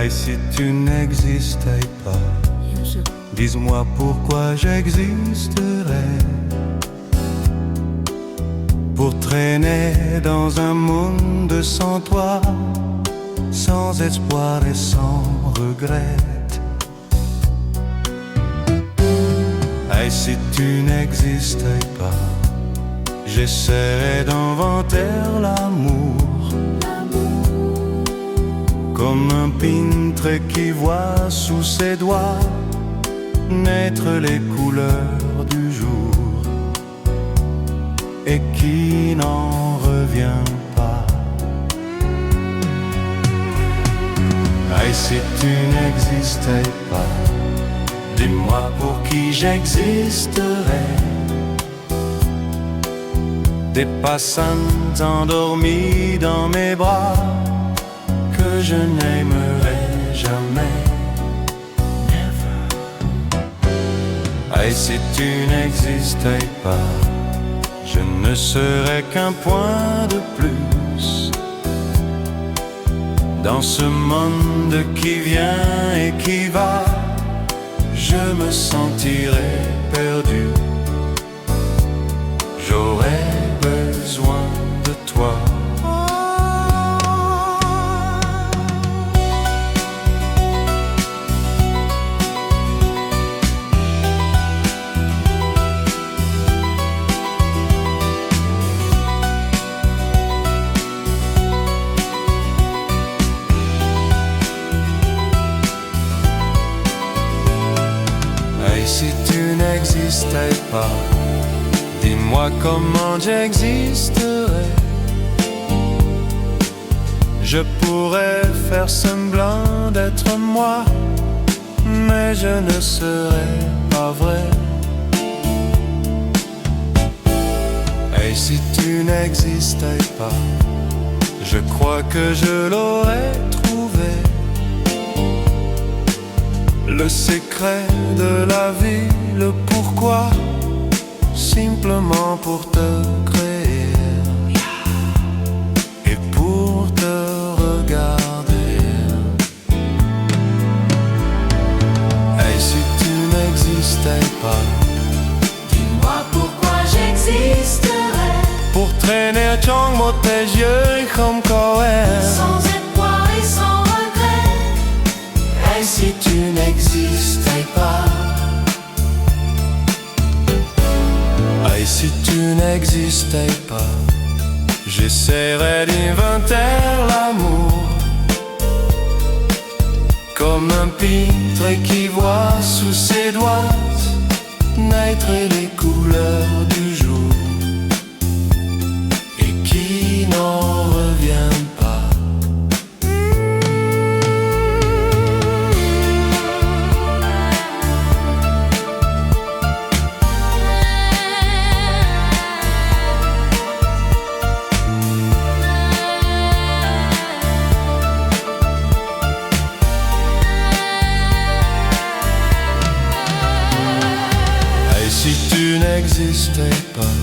Et si tu n'existais pas, dis-moi pourquoi j'existerais. Pour traîner dans un monde sans toi, sans espoir et sans regret. Et si tu n'existais pas, j'essaierais d'inventer l'amour, comme un peintre qui voit sous ses doigts naître les couleurs du jour et qui n'en revient pas. Et si tu n'existais pas, dis-moi pour qui j'existerais. Des passants endormis dans mes bras que je n'aimerais jamais. Et si tu n'existais pas, je ne serais qu'un point de plus dans ce monde qui vient et qui va. Je me sentirais perdu. J'aurais besoin de toi. Et si tu n'existais pas, dis-moi comment j'existerais. Je pourrais faire semblant d'être moi, mais je ne serais pas vrai. Et si tu n'existais pas, je crois que je l'aurais trouvé. Le secret de la vie, le pourquoi, simplement pour te créer et pour te regarder. Et si tu n'existais pas, dis-moi pourquoi j'existerais. Pour traîner trong một thế giới không có em, sans espoir et sans regret. Et si tu n'existais pas, et si tu n'existais pas, j'essaierais d'inventer l'amour, comme un peintre qui voit sous ses doigts naître les couleurs du jour et qui n'en revient pas. Et si tu n'existais pas,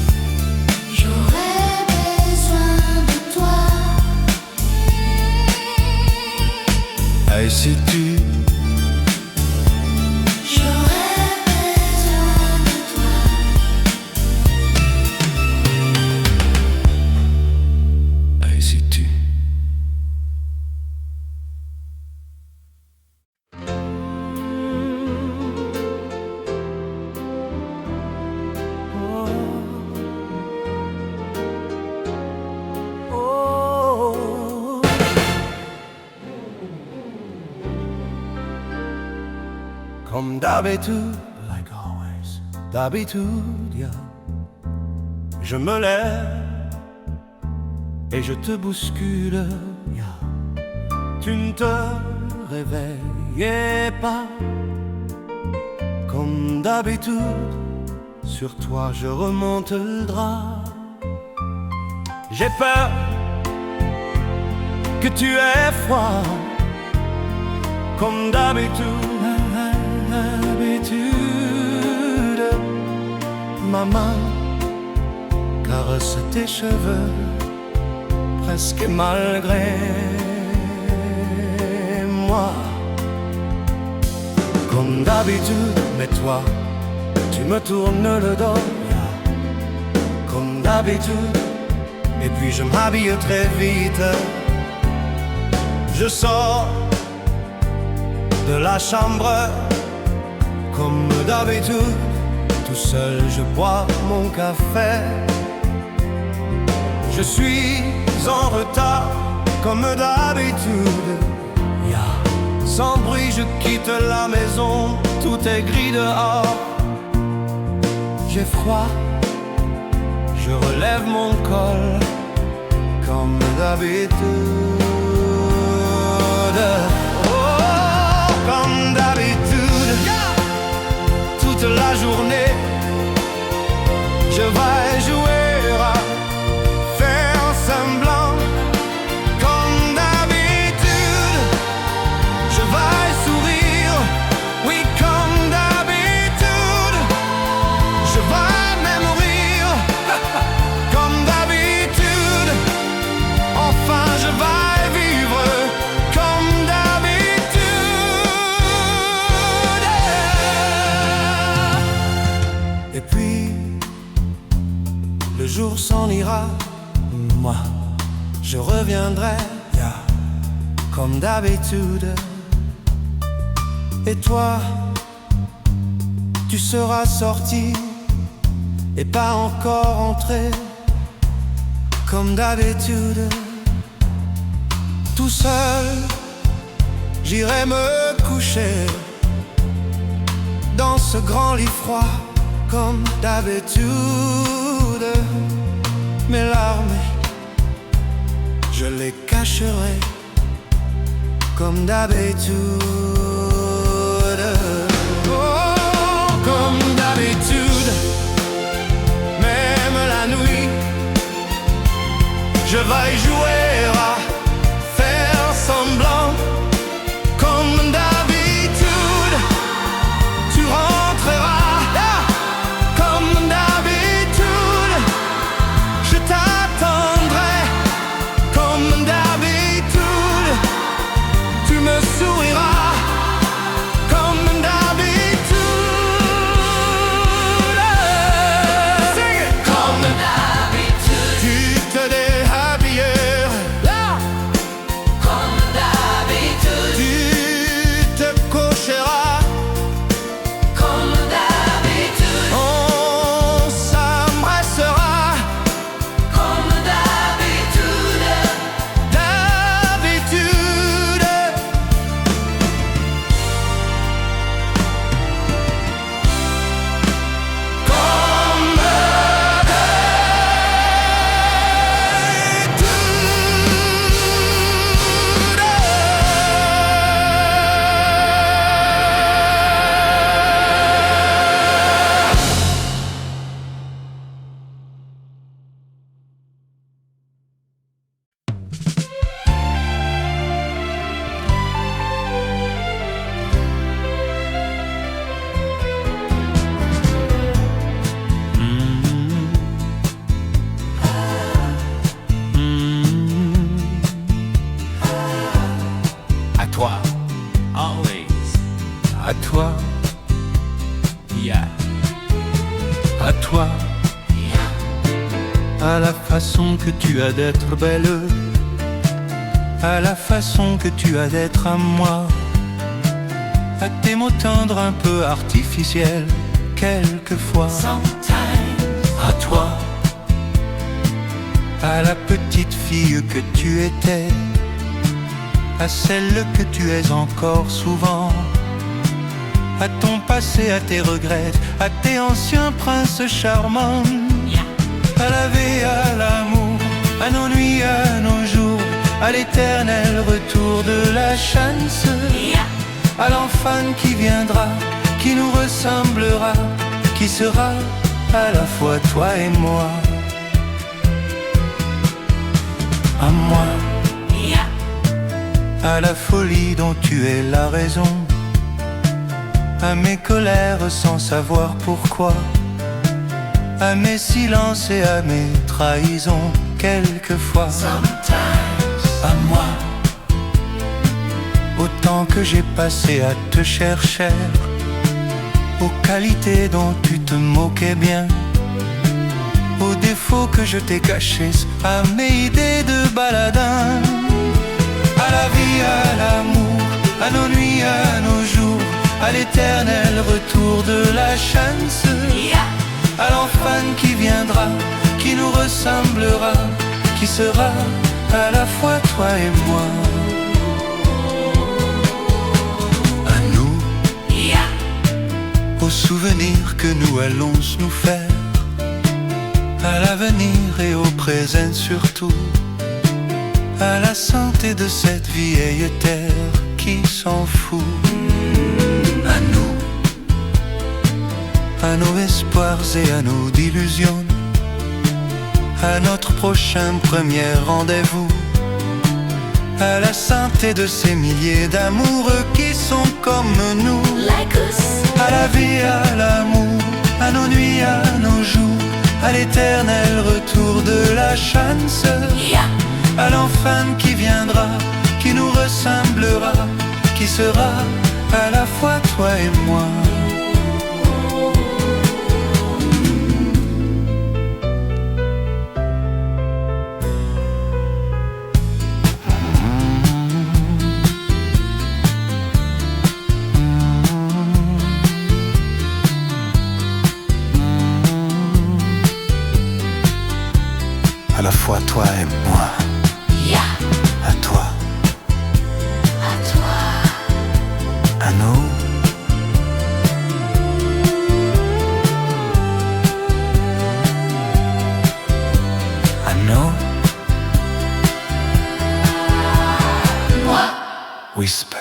J'aurais besoin de toi. et si tu J'aurais besoin de toi. et si tu comme d'habitude, like always, d'habitude, yeah. Je me lève et je te bouscule, yeah. Tu ne te réveillais pas. Comme d'habitude, sur toi je remonte le drap. J'ai peur que tu aies froid. Comme d'habitude, ma main caresse tes cheveux, presque malgré moi. comme d'habitude, mais toi, tu me tournes le dos, comme d'habitude. Et puis je m'habille très vite. Je sors de la chambre, comme d'habitude. Tout seul je bois mon café. Je suis en retard, comme d'habitude. Sans bruit je quitte la maison, tout est gris dehors. J'ai froid, je relève mon col, comme d'habitude. Oh, comme d'habitude, toute la journée, je vais jouer à faire semblant. Comme d'habitude, je vais sourire, oui comme d'habitude. Je vais même rire, comme d'habitude. Enfin je vais vivre comme d'habitude. Et puis le jour s'en ira, moi je reviendrai, comme d'habitude. Et toi, tu seras sorti et pas encore entré, comme d'habitude. Tout seul, j'irai me coucher dans ce grand lit froid, comme d'habitude. Mes larmes, je les cacherai, comme d'habitude. Oh, comme d'habitude, même la nuit, je vais jouer à faire semblant. Comme d'habitude, tu rentreras, comme d'habitude. Je t'attendrai, comme d'habitude. Tu me souriras, comme d'habitude. Comme d'habitude, tu te déshabilleras, comme d'habitude. Tu te coucheras, comme d'habitude. On s'embrassera, comme d'habitude. D'habitude. Comme à toi, Always. à toi, Yeah. à toi, à la façon que tu as d'être belle, à la façon que tu as d'être à moi, à tes mots tendres un peu artificiels, quelquefois. Sometimes. À toi, à la petite fille que tu étais, à celle que tu es encore souvent, à ton passé, à tes regrets, à tes anciens princes charmants, à la vie, à l'amour, à nos nuits, à nos jours, à l'éternel retour de la chance, à l'enfant qui viendra, qui nous ressemblera, qui sera à la fois toi et moi. À moi, à la folie dont tu es la raison, à mes colères sans savoir pourquoi, à mes silences et à mes trahisons quelquefois. À moi, Autant que j'ai passé à te chercher, aux qualités dont tu te moquais bien, aux défauts que je t'ai cachés, à mes idées de baladin, à la vie, à l'amour, à nos nuits, à nos jours, à l'éternel retour de la chance, à l'enfant qui viendra, qui nous ressemblera, qui sera à la fois toi et moi. À nous, aux souvenirs que nous allons nous faire, à l'avenir et au présent surtout, à la santé de cette vieille terre qui s'en fout. À nous, à nos espoirs et à nos illusions, à notre prochain premier rendez-vous, à la santé de ces milliers d'amoureux qui sont comme nous, à la vie, à l'amour, à nos nuits, à nos jours, à l'éternel retour de la chance, à l'enfant qui viendra, qui nous ressemblera, qui sera à la fois toi et moi. À la fois toi et moi. À toi. À toi. À nous. À nous. Moi. Whispered.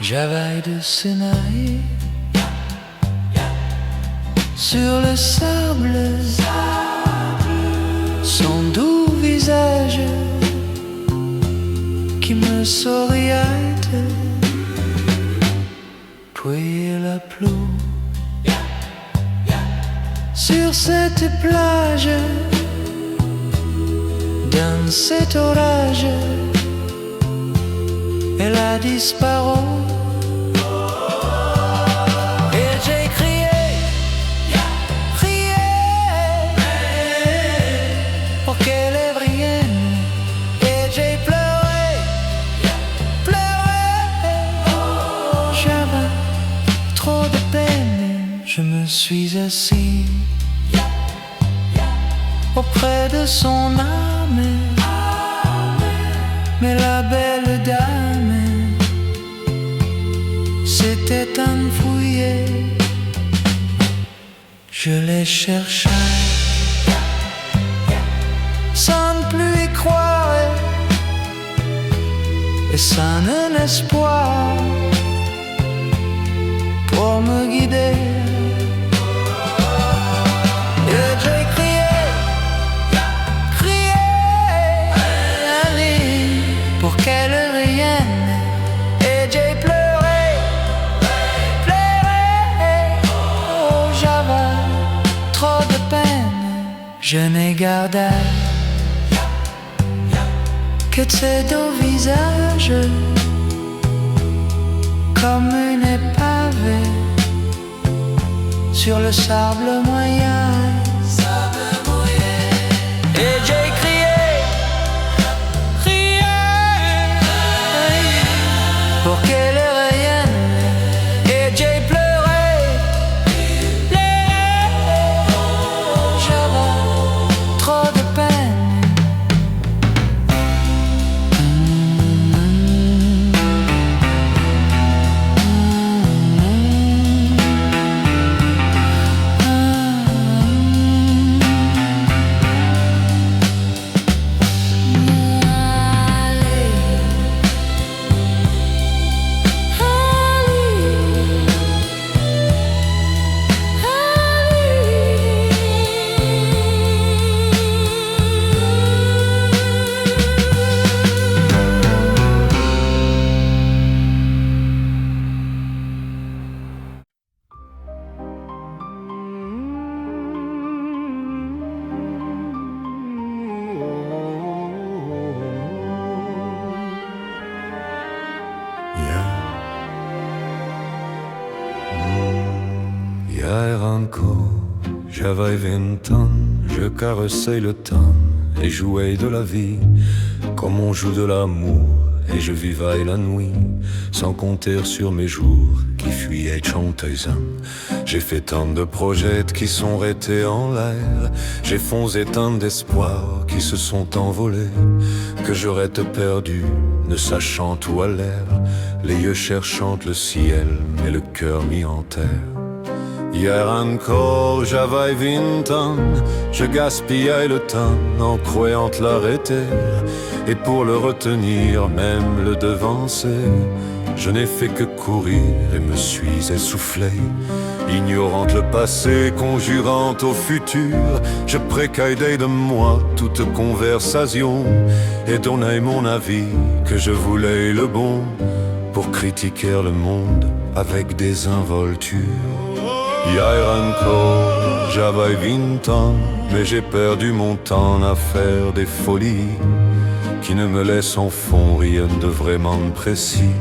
J'availle de Sinaï sur le sable, son doux visage qui me souriait, puis la pluie sur cette plage, dans cet orage, elle a disparu. Je me suis assis auprès de son âme, mais la belle dame s'était enfouie. Je l'ai cherchée sans ne plus y croire et sans un espoir pour me guider. Pour qu'elle revienne, et j'ai pleuré, oh j'avais trop de peine. Je n'ai gardé que tes deux visages, comme une épave sur le sable moyen. Et j'ai pour qu'elle revienne, et j'ai pleuré, j'avais trop de peine. Hier encore, j'avais 20 ans, je caressais le temps et jouais de la vie comme on joue de l'amour. Et je vivais la nuit sans compter sur mes jours qui fuyaient chanteusant. J'ai fait tant de projets qui sont restés en l'air. J'ai foncé tant d'espoirs qui se sont envolés, que j'aurais te perdu, ne sachant où à l'air, les yeux cherchant le ciel, mais le cœur mis en terre. Hier encore, j'avais 20 ans, je gaspillais le temps en croyant l'arrêter. Et pour le retenir, même le devancer, je n'ai fait que courir et me suis essoufflé. Ignorant le passé, conjurant au futur, je précaillais de moi toute conversation et donnais mon avis que je voulais le bon pour critiquer le monde avec des involtures. Hier encore, j'avais 20 ans, mais j'ai perdu mon temps à faire des folies qui ne me laissent en fond rien de vraiment précis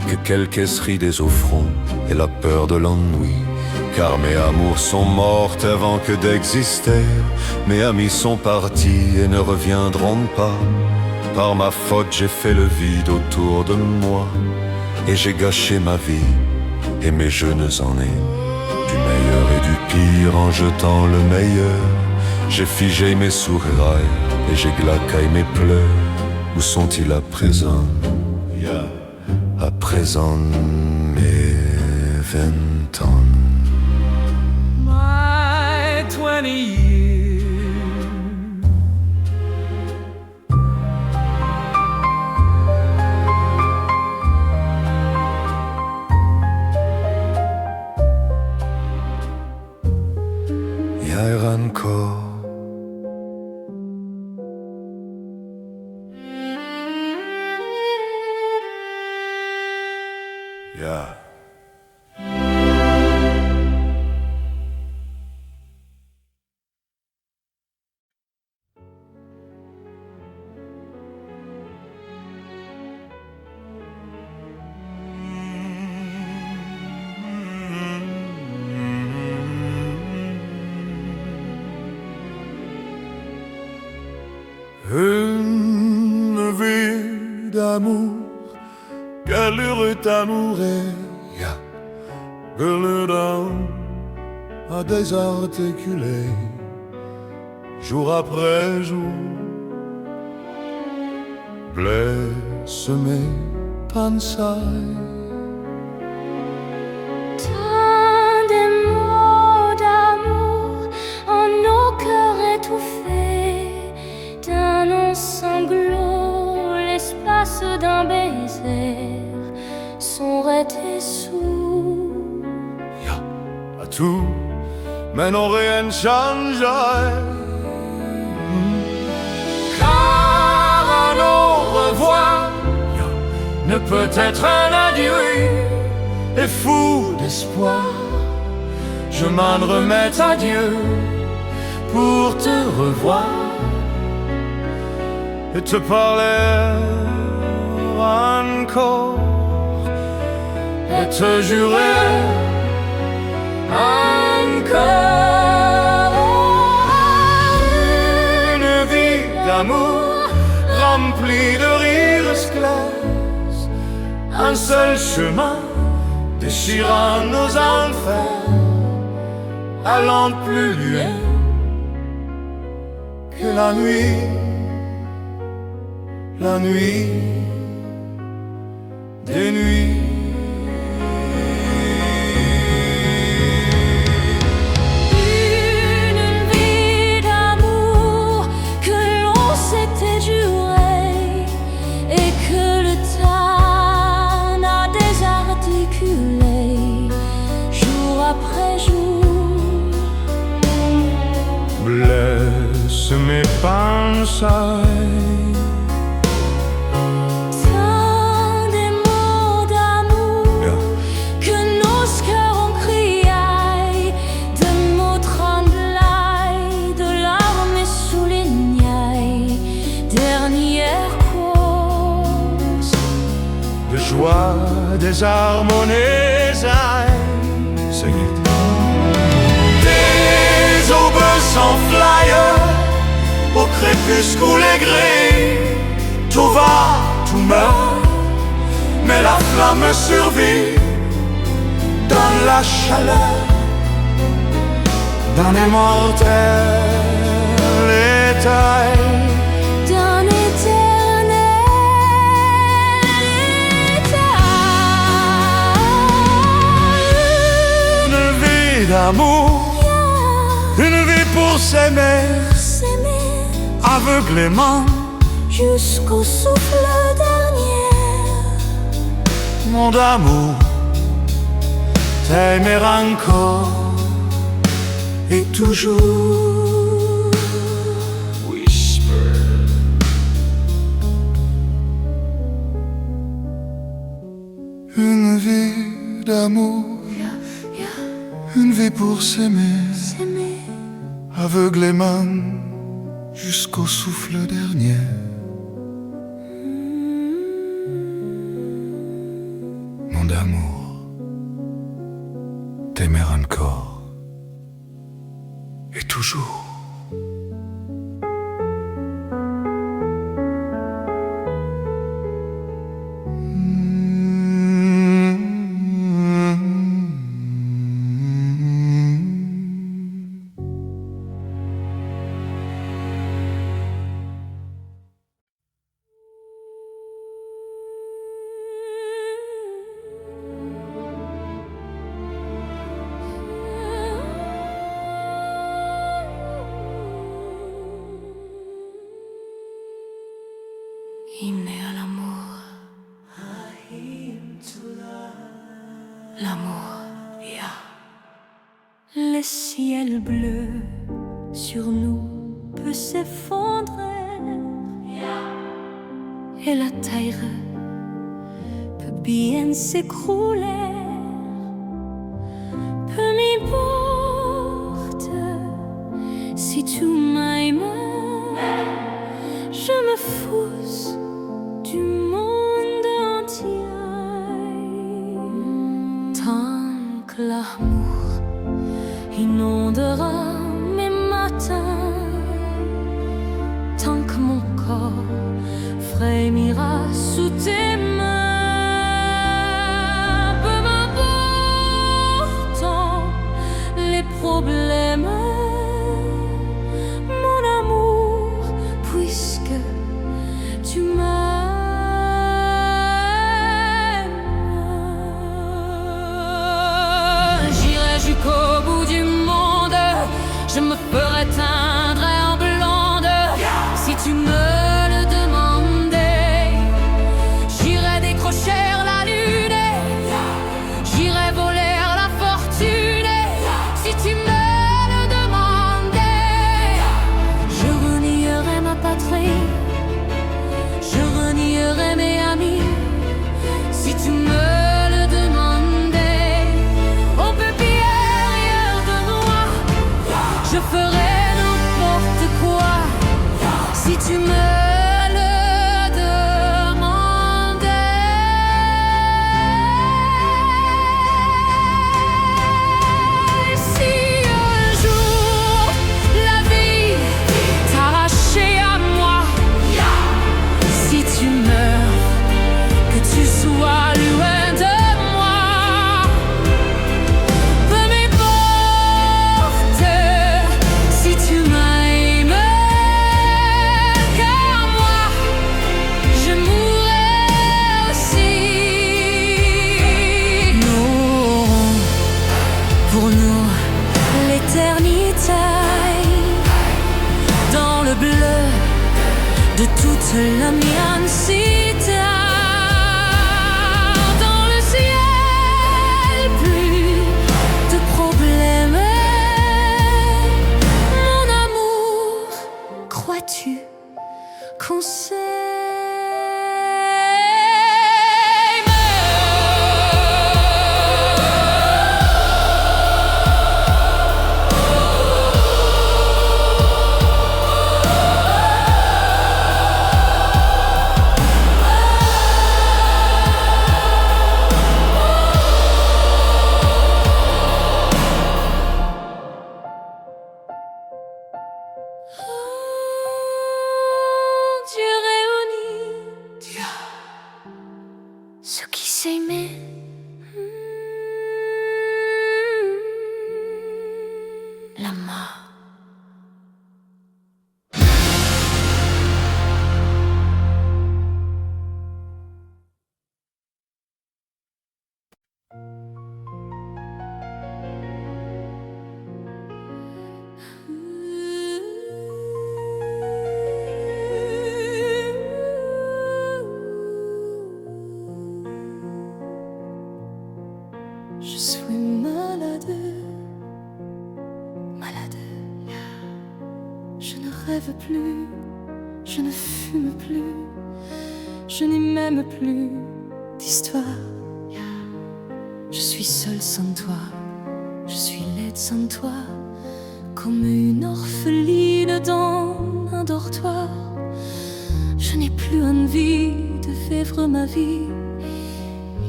que quelques esseries des offrandes et la peur de l'ennui. Car mes amours sont mortes avant que d'exister, mes amis sont partis et ne reviendront pas. Par ma faute j'ai fait le vide autour de moi, et j'ai gâché ma vie et mes jeunes années. Du meilleur et du pire en jetant le meilleur, j'ai figé mes sourires et j'ai glaqué mes pleurs. Où sont-ils à présent? À présent mes 20 ans. My 20 years. Hier encore. Yeah. Une vie d'amour, quel heureux amour est, que le dame a désarticulé, jour après jour, blesse mes pensées. Tant des mots d'amour en nos cœurs étouffés, d'un long sanglot, l'espace d'un baiser sont restés sourds. À tout, mais non rien ne change. Car un au revoir ne peut être un adieu. Et fou d'espoir, je m'en remets à Dieu pour te revoir et te parler encore et te jurer encore une vie d'amour remplie de rires clairs, un seul chemin déchirant nos enfers, allant plus loin que la nuit des nuits. Une vie d'amour que l'on s'était juré et que le temps a désarticulé jour après jour. Blesse mes pensées. Tant des mots d'amour que nos cœurs ont crié, de mots tremblés, de larmes soulignées, dernière cause De joie désharmonisée. Ça y est. crépuscule est gris, tout va, tout meurt, mais la flamme survit dans la chaleur d'un immortel état. D'un éternel état. Une vie d'amour, une vie pour s'aimer aveuglément jusqu'au souffle dernier. Mon amour, t'aimer encore et toujours. Whisper. Une vie d'amour, une vie pour s'aimer aveuglément jusqu'au souffle dernier. Mon amour, t'aimer encore et toujours. Hymne à l'amour. L'amour, yeah. Le ciel bleu sur nous peut s'effondrer, et la terre peut bien s'écrouler. Peu m'importe si tu m'aimes, je me fous du monde entier. Tant que l'amour inondera mes matins, tant que mon corps frémira sous tes mains, peu m'importe les problèmes, mon amour, puisque tu m'aimes. J'irai jusqu'au bout du monde, je me ferai teindre en blonde, si tu me le demandais. J'irai décrocher la lune, j'irai voler la fortune, si tu me le demandais. Je renierai ma patrie, je renierai mes amis, si tu me le demandais. On peut bien rien de moi, je ferai n'importe quoi, si tu me le demandais. Si un jour la vie t'arrachait à moi, si tu meurs, que tu sois loin de moi, peu m'importe si tu m'aimes, car moi je mourrai aussi. Nous aurons pour nous l'éternité dans le bleu de toute l'immensité. Dans le ciel, plus de problèmes. Mon amour, crois-tu qu'on s'aime? la mort. Je suis malade, malade. Je ne rêve plus, je ne fume plus, je n'ai même plus d'histoire. Je suis seule sans toi, je suis laide sans toi, comme une orpheline dans un dortoir. Je n'ai plus envie de vivre ma vie.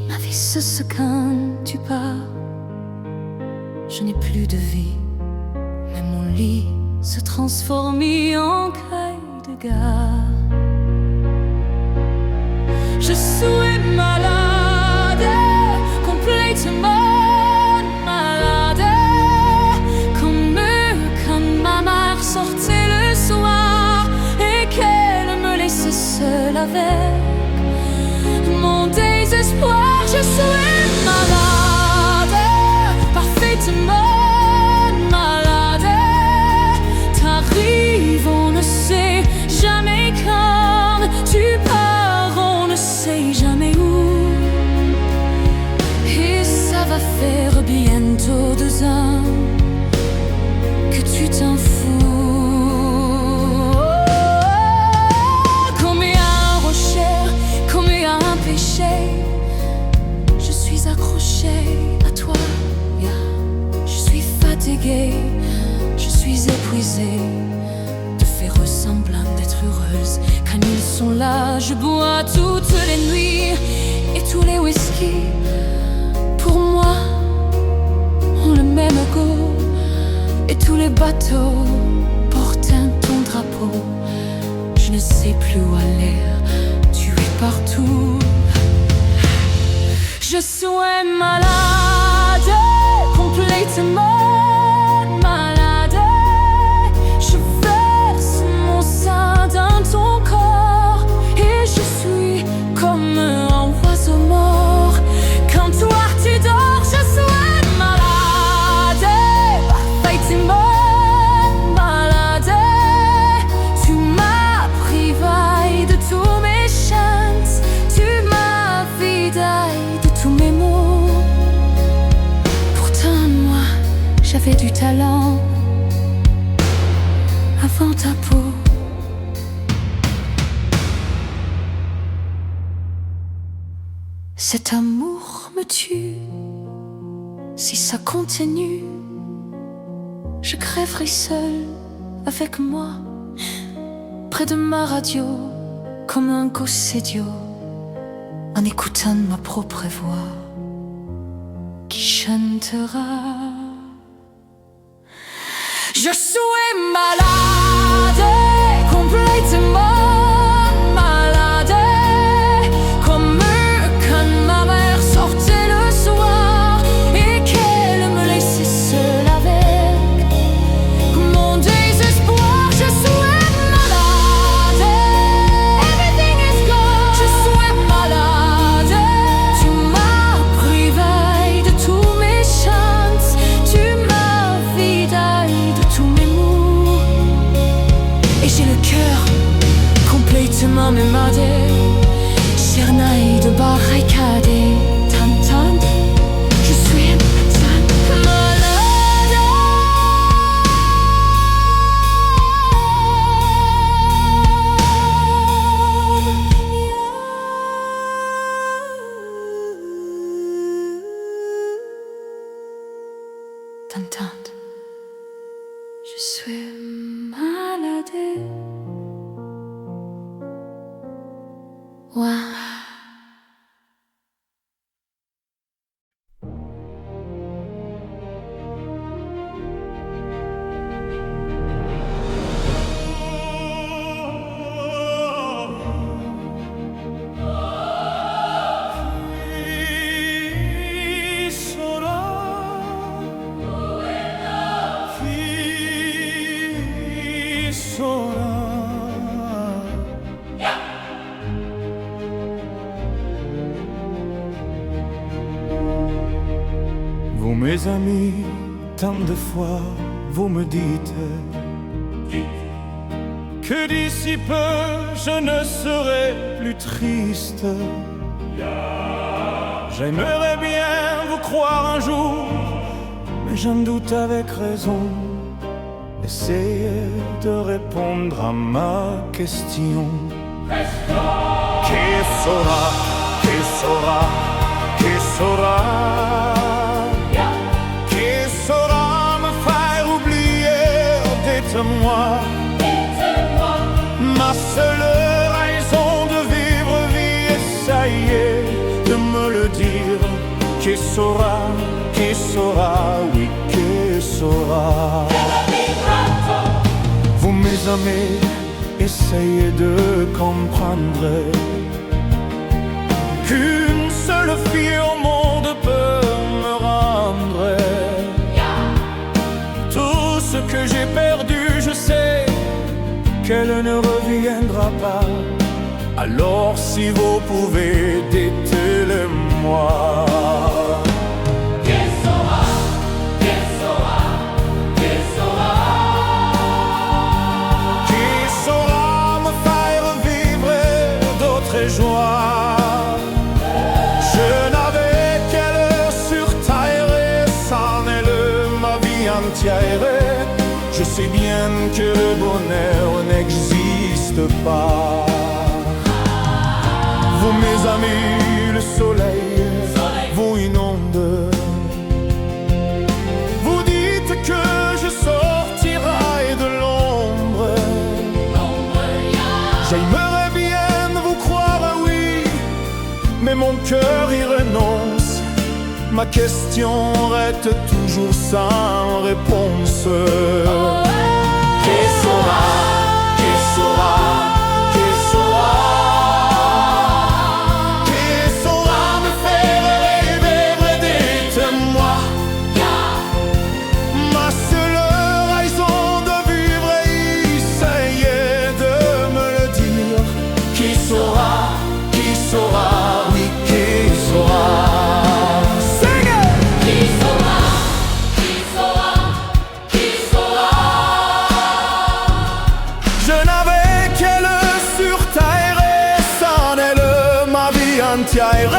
Ma vie cesse quand tu pars. Je n'ai plus de vie, mais mon lit se transforme en caille de gare. Je suis malade, complètement malade, comme quand ma mère sortait le soir et qu'elle me laissait seule avec mon désespoir. Je suis malade, parfaitement malade. T'arrives, on ne sait jamais quand. Tu pars, on ne sait jamais où. Et ça va faire bientôt 2 ans que tu t'en fous. Comme un rocher, comme un péché, je suis accrochée à toi. Je suis fatiguée, je suis épuisée de faire semblant d'être heureuse. Quand ils sont là, je bois toutes les nuits et tous les whisky. Pour moi, ont le même goût et tous les bateaux portent ton drapeau. Je ne sais plus où aller, tu es partout. Je suis malade, complètement malade. Je verse mon sein dans ton corps et je suis comme un oiseau mort. Quand toi tu dors, je suis malade, parfaitement malade. Tu m'as privé de tous mes chances, tu m'as vidé de tous mes mots. Pourtant moi, j'avais du talent avant ta peau. Cet amour me tue. Si ça continue, je crèverai seule avec moi, près de ma radio, comme un gosse idiot, en écoutant ma propre voix qui chantera. Je suis malade, complètement malade, comme quand ma mère sortait le soir et qu'elle me laissait seule avec mon désespoir. Je suis malade, everything is gone. Je suis malade, tu m'as privé de tous mes chances, tu m'as vidé de tous mes mots. Et j'ai le cœur complètement mémadé, cernaille de barricadé. Tan, je suis malade. T'entends? Je suis malade. Ouais. Qui sera? Qui mes amis, tant de fois vous me dites que d'ici peu je ne serai plus triste. J'aimerais bien vous croire un jour, mais j'en doute avec raison. Essayez de répondre à ma question. Qui saura, qui saura, qui saura, qui saura me faire oublier, dites-moi, ma seule raison de vivre, vie, essayez de me le dire. Qui saura, oui, qui saura. Vous mes amis, essayez de comprendre qu'une seule fille au monde peut me rendre tout ce que j'ai perdu. Je sais qu'elle ne reviendra pas. Alors si vous pouvez, dites-le-moi. Joie. Je n'avais qu'elle sur terre et c'en est ma vie entière. Je sais bien que le bonheur n'existe pas. Vous mes amis, le soleil vous inonde. Vous dites que je sortirai de l'ombre. J'aimerais bien vous croire, oui, mais mon cœur y renonce. Ma question reste toujours sans réponse. Qui saura, qui saura, qui saura, qui saura me faire rêver, dites-moi. Ma seule raison de vivre, essayez de me le dire. Qui saura, oui, qui saura. Sing it! Qui saura, qui saura, qui saura. Je n'avais qu'elle sur terre et c'en est ma vie entière.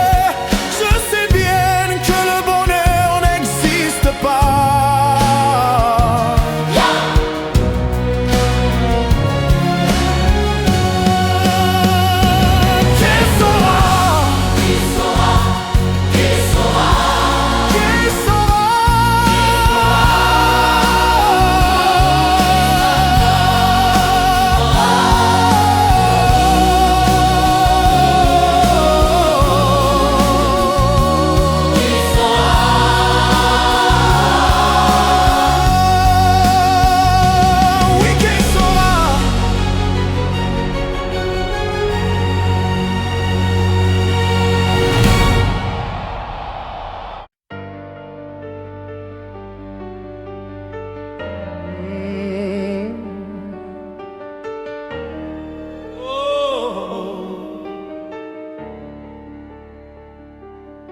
Je sais bien que le bonheur n'existe pas. Qui saura, Qui saura, qui saura. qui saura. Oui, qui saura.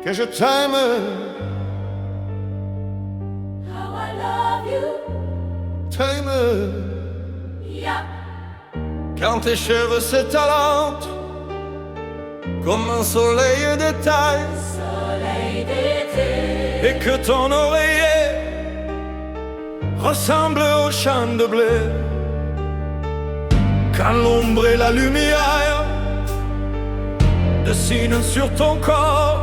Que je t'aime, How I love you, t'aime. yeah. Quand tes cheveux s'étalent comme un soleil d'été, Soleil d'été, et que ton oreiller ressemble au champ de blé. Quand l'ombre et la lumière dessinent sur ton corps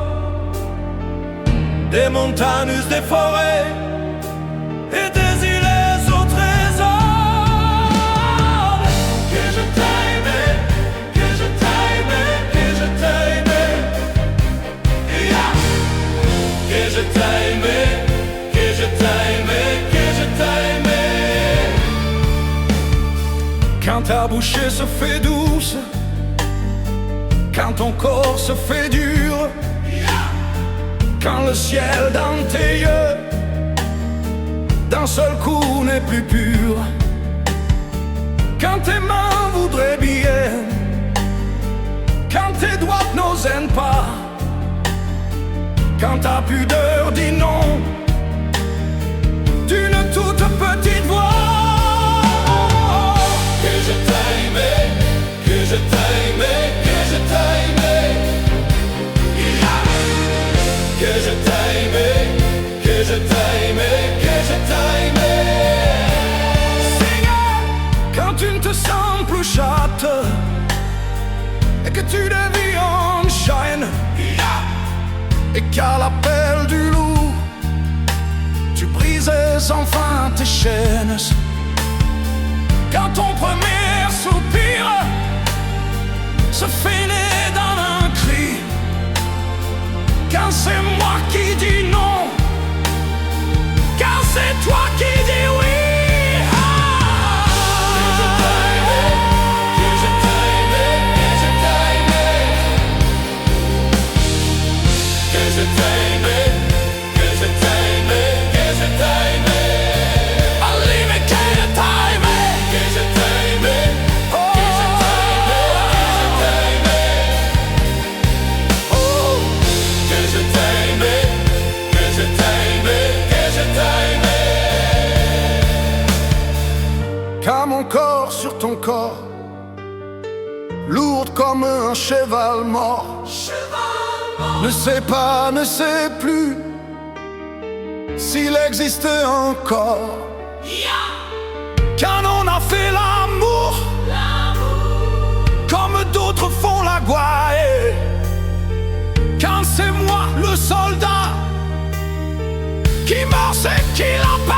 des montagnes, des forêts et des îles au trésor. Que je t'aime, que je t'aime, que je t'aime, yeah. Que je t'aime, que je t'aime, que je t'aime. Quand ta bouche se fait douce, quand ton corps se fait dur, quand le ciel dans tes yeux d'un seul coup n'est plus pur, quand tes mains voudraient bien, quand tes doigts n'osent pas, quand ta pudeur dit non, d'une toute petite voix. Que je t'aime, que je t'aime, que je t'aime. Que je t'aime, que je t'aime, que je t'aime. Seigneur, quand tu ne te sens plus chatte et que tu deviens en chaîne, et qu'à l'appel du loup tu brisais enfin tes chaînes. Quand ton premier soupir se finit dans un cri, quand c'est moi qui dis non, quand c'est toi qui dis oui. Car mon corps sur ton corps, lourde comme un cheval mort, ne sait pas, ne sait plus s'il existe encore. Quand on a fait l'amour, comme d'autres font la gouaille, quand c'est moi le soldat qui meurt, c'est qui la part.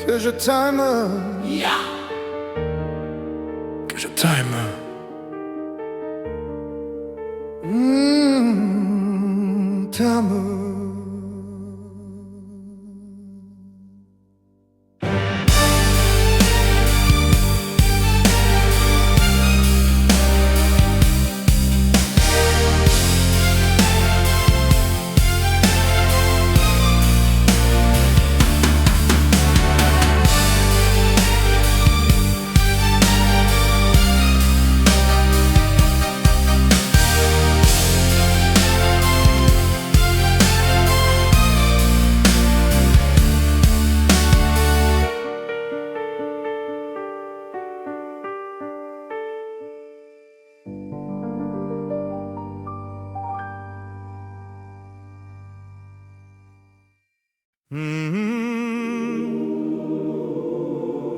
Que je t'aime, que je t'aime, t'aime.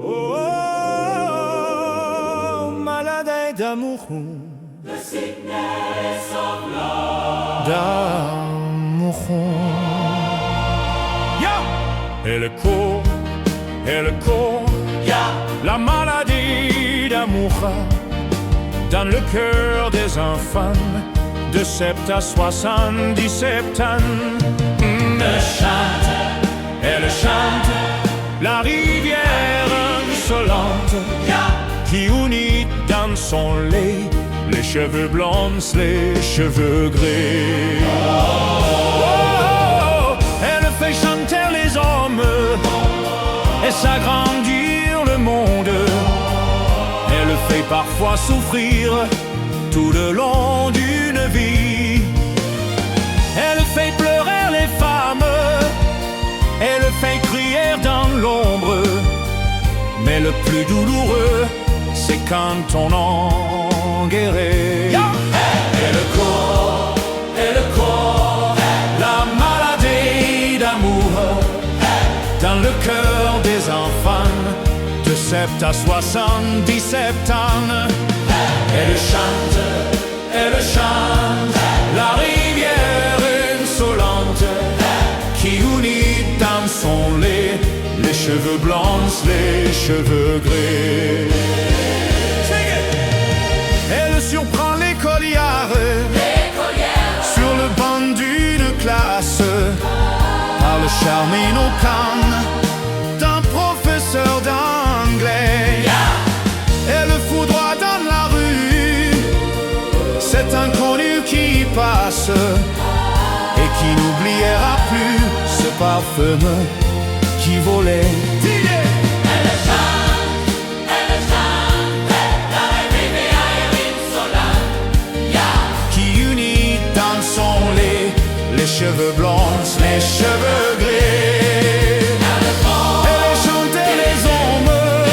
Oh, malade d'amour, The sickness of love. d'amour. Et le corps, La maladie d'amour dans le cœur des enfants de 7 à 77 ans. Elle chante la rivière insolente qui unit dans son lait les cheveux blonds, les cheveux gris. Oh, elle fait chanter les hommes et s'agrandir le monde. Elle fait parfois souffrir tout le long d'une vie. Elle fait pleurer les femmes, elle fait crier dans l'ombre. Mais le plus douloureux, c'est quand on en guérit. Et le corps, la maladie d'amour dans le cœur des enfants de 7 à 77 ans. Elle chante la rivière insolente qui unit dans son lait les cheveux blancs, les cheveux gris. Elle surprend l'écolière sur le le charme inaucun d'un professeur d'anglais. Et le foudroie dans la rue, cet inconnu qui passe et qui n'oubliera plus ce parfum qui volait. Les cheveux blonds, les cheveux gris. Elle chantait les ombres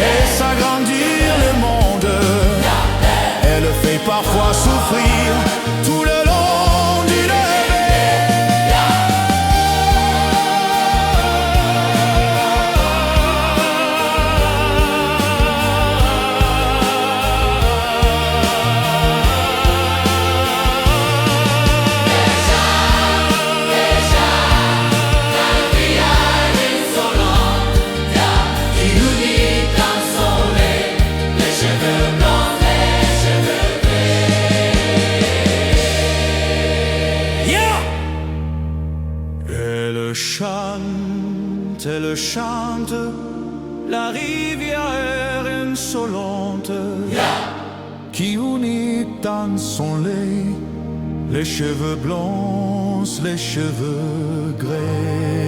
et s'agrandir le monde. Elle fait parfois souffrir tout le long du Elle chante la rivière insolente qui unit dans son lait les cheveux blonds, les cheveux gris.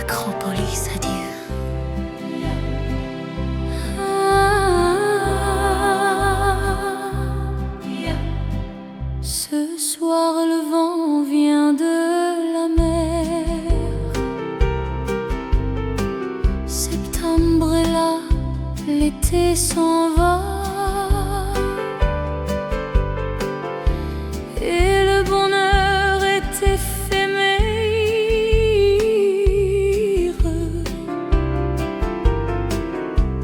Acropolis, adieu. Ce soir le vent vient de la mer. Septembre est là, l'été s'en va. Et le bonheur est éphémère,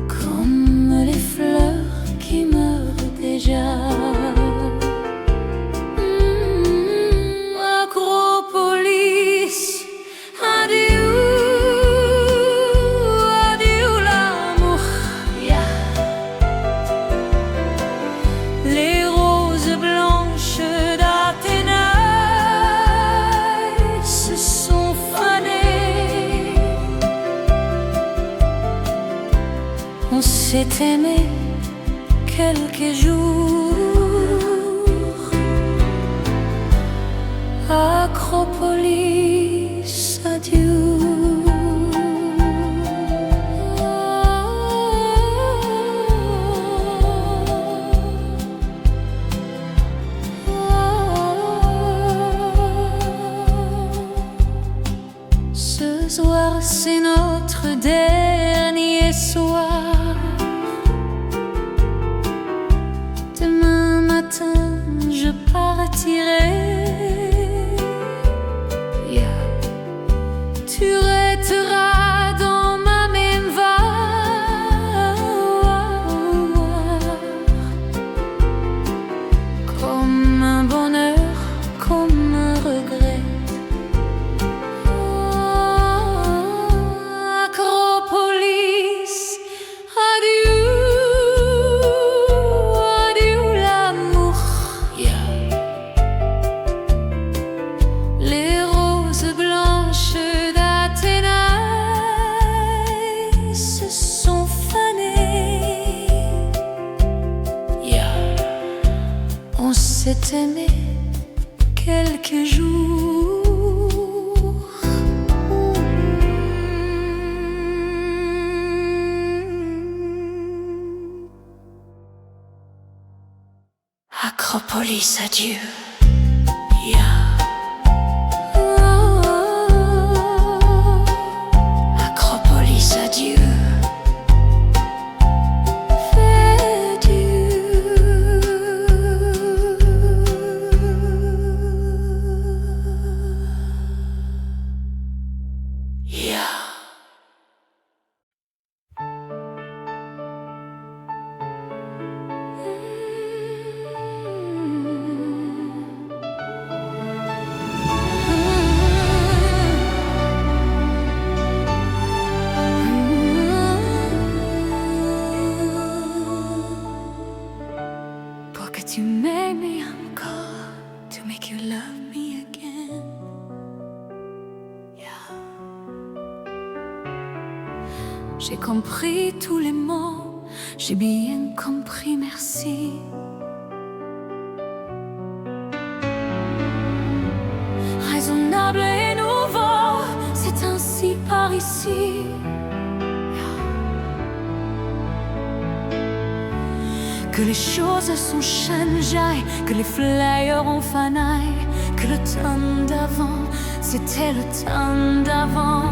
comme les fleurs qui meurent déjà. Acropolis, adieu, adieu l'amour. Les roses blanches d'Athénaï se sont fanées. On s'est aimé quelques jours. Acropolis, adieu. Ce soir, c'est notre dernier soir. Demain matin, je partirai. Tu resteras dans ma mémoire comme un bonheur, comme un regret. Acropolis, adieu, adieu l'amour. Les roses blanches d'Athénaï se sont fanées. On s'est aimé quelques jours. Acropolis, adieu. Acropolis, adieu. Fais Dieu. love me again. Yeah. J'ai compris tous les mots, j'ai bien compris, merci. Raisonnable et nouveau, c'est ainsi par ici. Que les choses sont changées, que les flyers ont fané, que le temps d'avant, c'était le temps d'avant.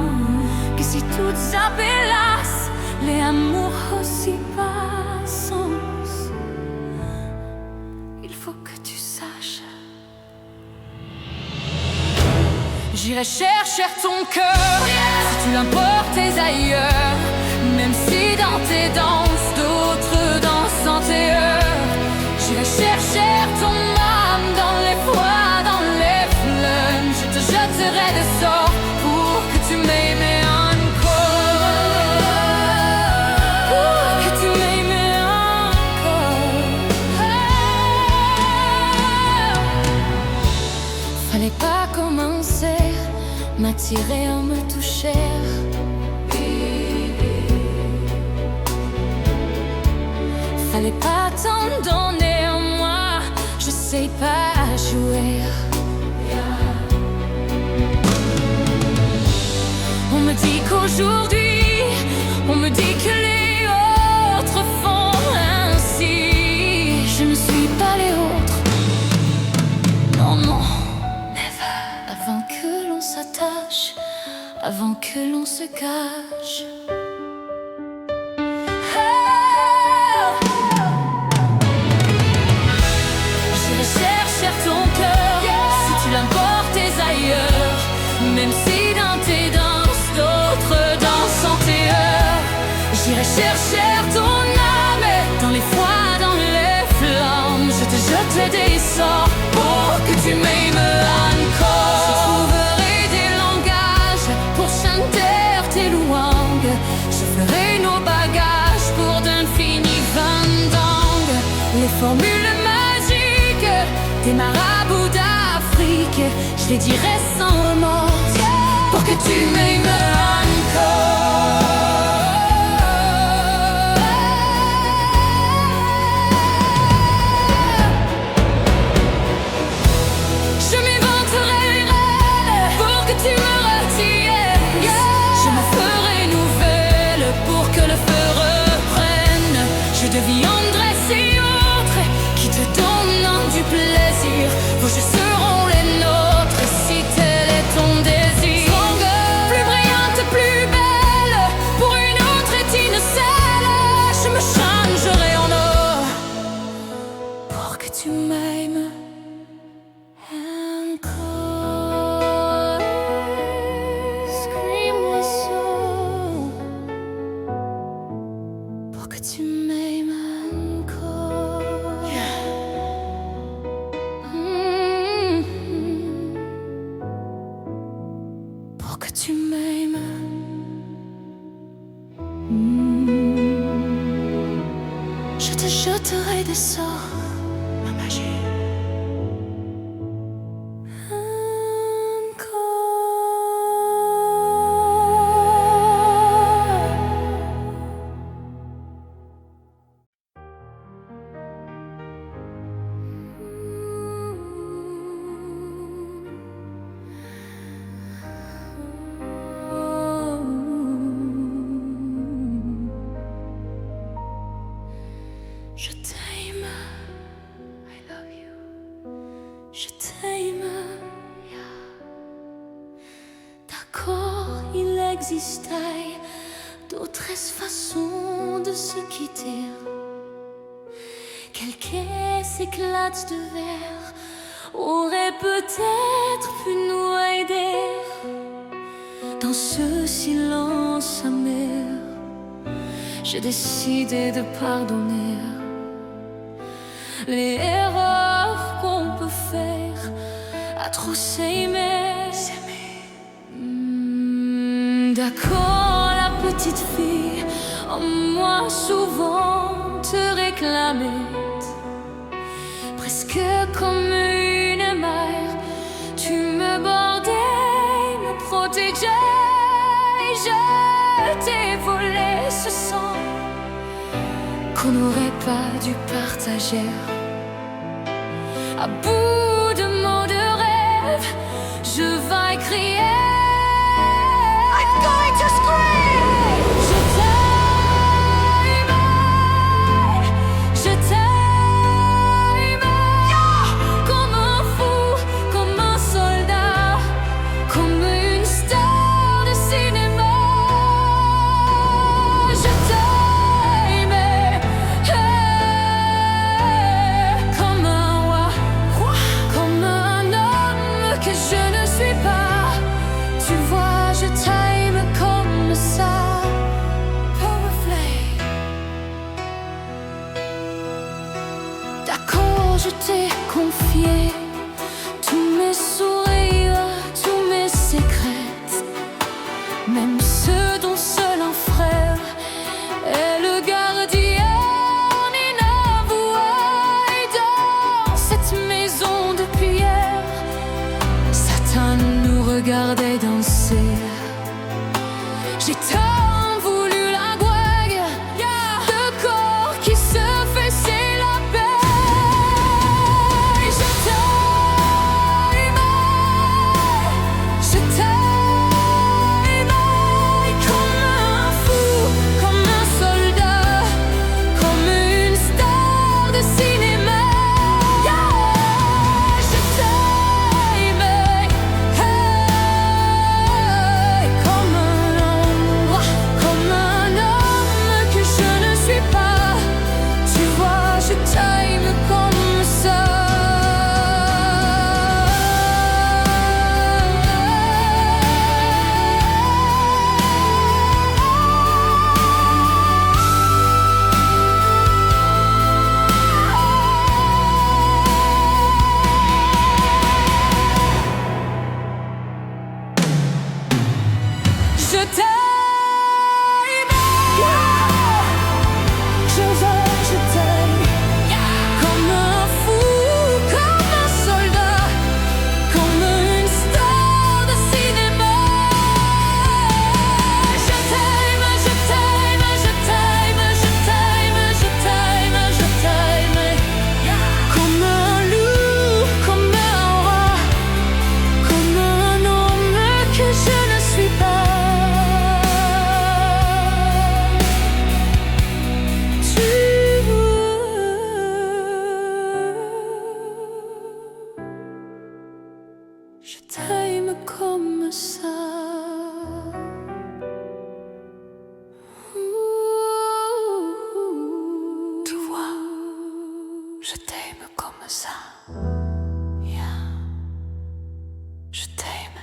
Que si tout s'appelasse, les amours aussi passent. Il faut que tu saches. J'irai chercher ton cœur, si tu l'emportais ailleurs. Même si dans tes danses, d'autres dansent en tes heures. J'irai chercher ton âme dans les froids, dans les fleuves. Je te jetterai des sorts pour que tu m'aimes encore. Pour que tu m'aimes encore. Fallait pas commencer, m'attirer en me toucher. Fallait pas t'en donner à moi, je sais pas jouer. On me dit qu'aujourd'hui, on me dit que les autres font ainsi. Je ne suis pas les autres. Non, non, never. Avant que l'on s'attache, avant que l'on se cache. Même si dans tes danses, d'autres dansent en tes heures. J'irai chercher ton âme dans les froids, dans les flammes. Je te jetterai des sorts pour que tu m'aimes encore. Je trouverai des langages pour chanter tes louanges. Je ferai nos bagages pour d'infinis vendanges. Les formules magiques des marabouts d'Afrique, je les dirai sans remords pour que tu m'aimes encore. Je m'inventerai pour que tu me retiennes. Je me ferai nouvelle pour que le feu reprenne. Je deviendrai si autre qui te donnent du plaisir. Vos jeux seront les nôtres si tel est ton désir. Plus brillante, plus belle, pour une autre étincelle. Je me changerai en or pour que tu m'aimes encore. Scream my soul pour que tu m'aimes encore. Pour que tu m'aimes. Je te jetterai des sorts, ma magie. Je t'aime, I love you. Je t'aime, yeah. D'accord, il existait d'autres façons de se quitter. Quelques éclats de verre auraient peut-être pu nous aider dans ce silence amer. J'ai décidé de pardonner les erreurs qu'on peut faire à trop s'aimer. D'accord, la petite fille en moi souvent te réclamait, presque comme une mère qu'on n'aurait pas dû partager. À bout de mots de rêve, je vais crier. I'm going to scream. Je t'aime, je t'aime, comme un fou, comme un soldat, comme une star de cinéma. Je t'aime, comme un roi, comme un homme que je ne suis pas. Tu vois, je t'aime comme ça. Powerflay. D'accord, je t'ai confié tous mes sourires, tous mes secrets, même ceux dont seul un frère est le gardien inavoué. Dans cette maison de pierre, Satan nous regardait danser. J'ai tant voulu la gouague de corps qui se fessait la paix. Je t'aime, comme un fou, comme un soldat, comme une star de cinéma. Je t'aime, comme un homme que je ne suis pas. Tu vois, je t'aime comme ça. Je t'aime, je t'aime, comme un fou, comme un soldat, comme une star de cinéma. Je t'aime, je t'aime, je t'aime, je t'aime, je t'aime, je t'aime, comme un loup, comme un roi, comme un homme que je ne suis pas. Je t'aime comme ça. Tu vois, je t'aime comme ça. Yeah. Je t'aime.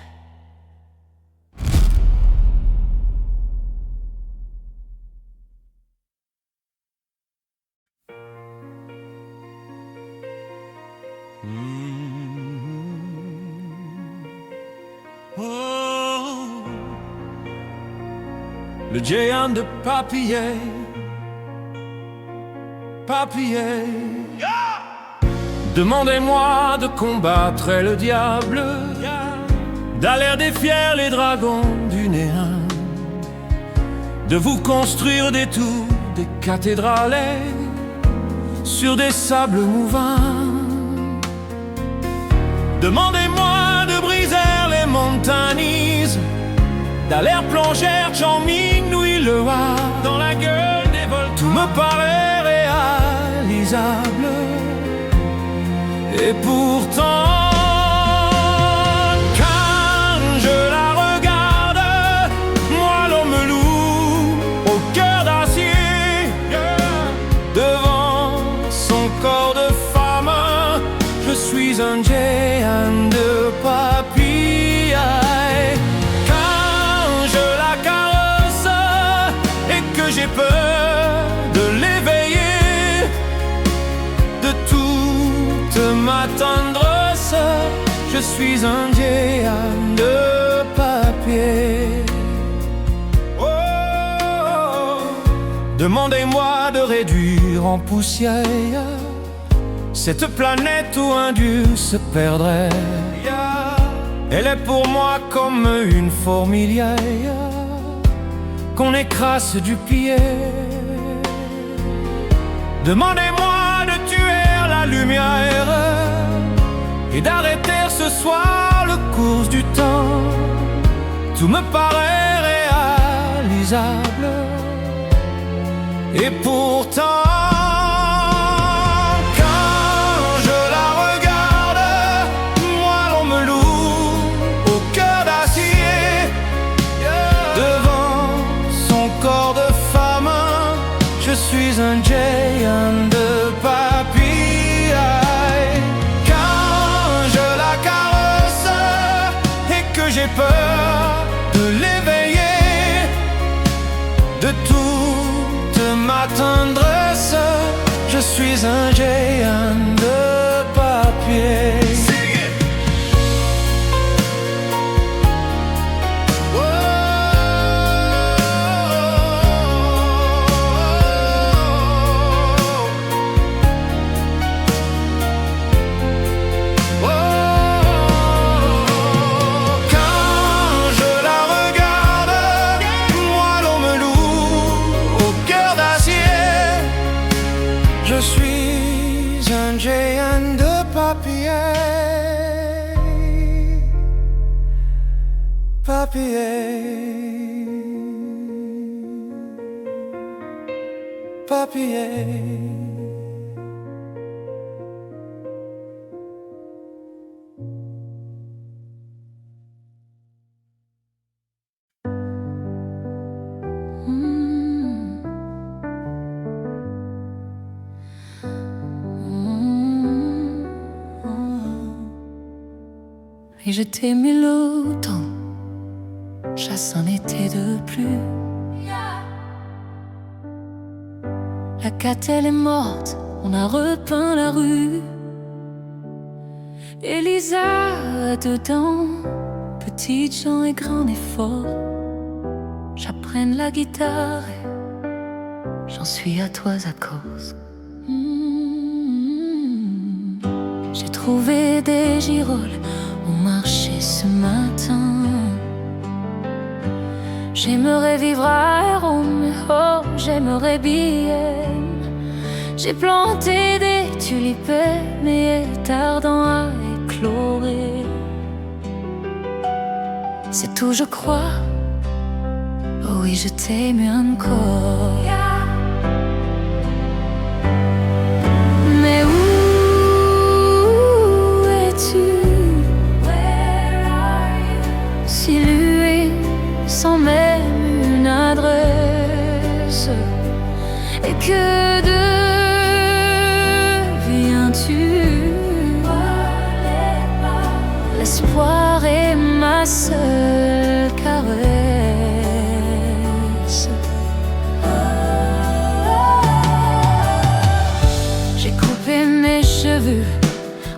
Oh, le géant de papier, papier. Demandez-moi de combattre le diable, d'aller défier les dragons du néant, de vous construire des tours, des cathédrales sur des sables mouvants. Demandez-moi de briser les montagnes, d'aller plonger Chongming, Nui Le Hoa, dans la gueule des volcans. Tout me paraît réalisable, et pourtant, quand je la regarde, moi l'homme loup au cœur d'acier, devant son corps de femme, je suis un géant de papier. Quand je la caresse et que j'ai peur de l'éveiller de toute ma tendresse, je suis un géant de papier. Oh, demandez-moi de réduire en poussière cette planète où un dieu se perdrait. Elle est pour moi comme une fourmilière qu'on écrase du pied. Demandez-moi de tuer la lumière et d'arrêter ce soir le cours du temps. Tout me paraît réalisable. Et pourtant, quand je la regarde, moi l'on me loue au cœur d'acier. Devant son corps de femme, je suis un géant de papier. Quand je la caresse et que j'ai peur de l'éveiller, de toute ma tendresse, je suis un géant de papier. Je suis un géant de papier. Papier. Papier. Et je t'aimais l'automne, chasse un été de pluie. La catelle est morte, on a repeint la rue. Elisa, dedans, petite gens et grand effort. J'apprenne la guitare, j'en suis à toi à cause. J'ai trouvé des girolles au marché ce matin. J'aimerais vivre à Rome, oh, j'aimerais bien. J'ai planté des tulipes, mais tardant à éclorer. C'est tout, je crois. Oh oui, je t'aime encore. Mais où es-tu? Si lui, sans même une adresse, et que deviens-tu? L'espoir est ma seule caresse. J'ai coupé mes cheveux,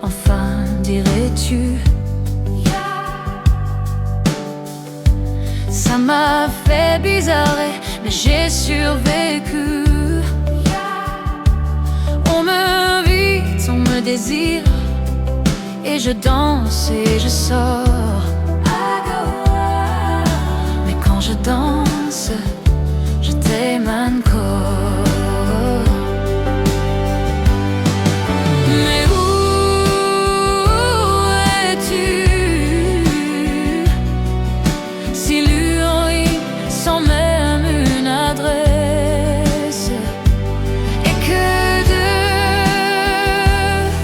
enfin dirais-tu? Ça m'a fait bizarre, mais j'ai survécu. On m'invite, on me désire, et je danse et je sors. Mais quand je danse, je t'aime encore. Mais où es-tu? Si lui, sans même une adresse, et que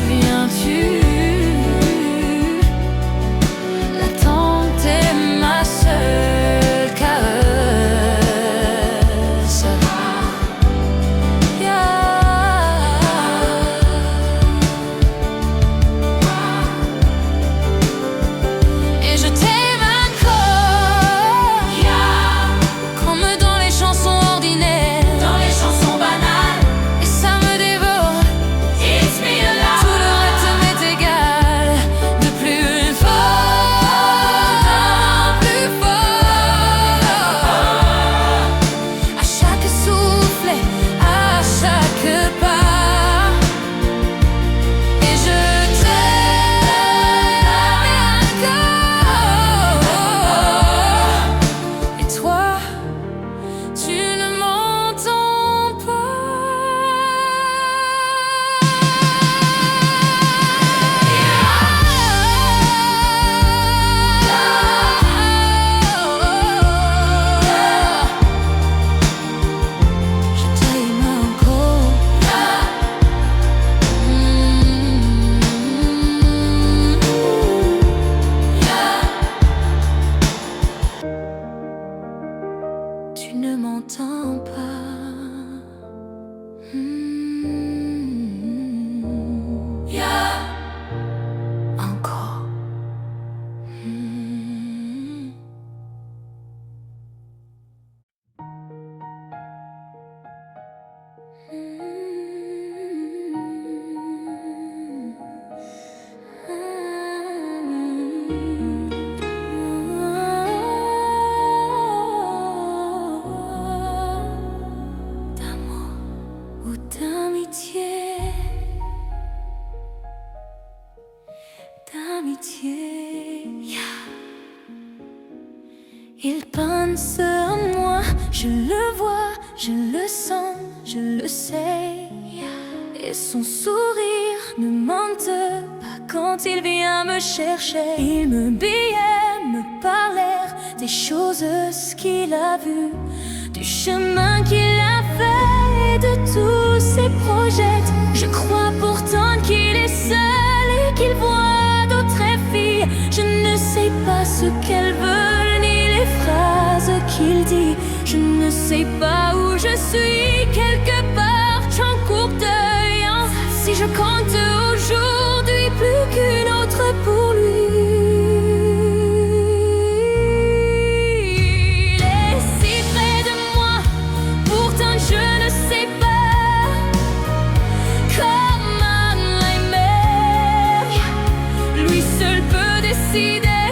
deviens-tu? La d'amitié. Il pense à moi, je le vois, je le sens, je le sais. Et son sourire ne mente pas quand il vient me chercher. Il me billet, me parlait des choses qu'il a vues, du chemin qu'il a fait et de tous ses projets. Je crois pourtant qu'il est seul et qu'il voit d'autres filles. Je ne sais pas ce qu'elles veulent ni les phrases qu'il dit. Je ne sais pas où je suis, quelque part j'en cours deuil. Si je compte aujourd'hui plus qu'une autre pour lui. Il est si près de moi, pourtant je ne sais pas comment l'aimer. Lui seul peut décider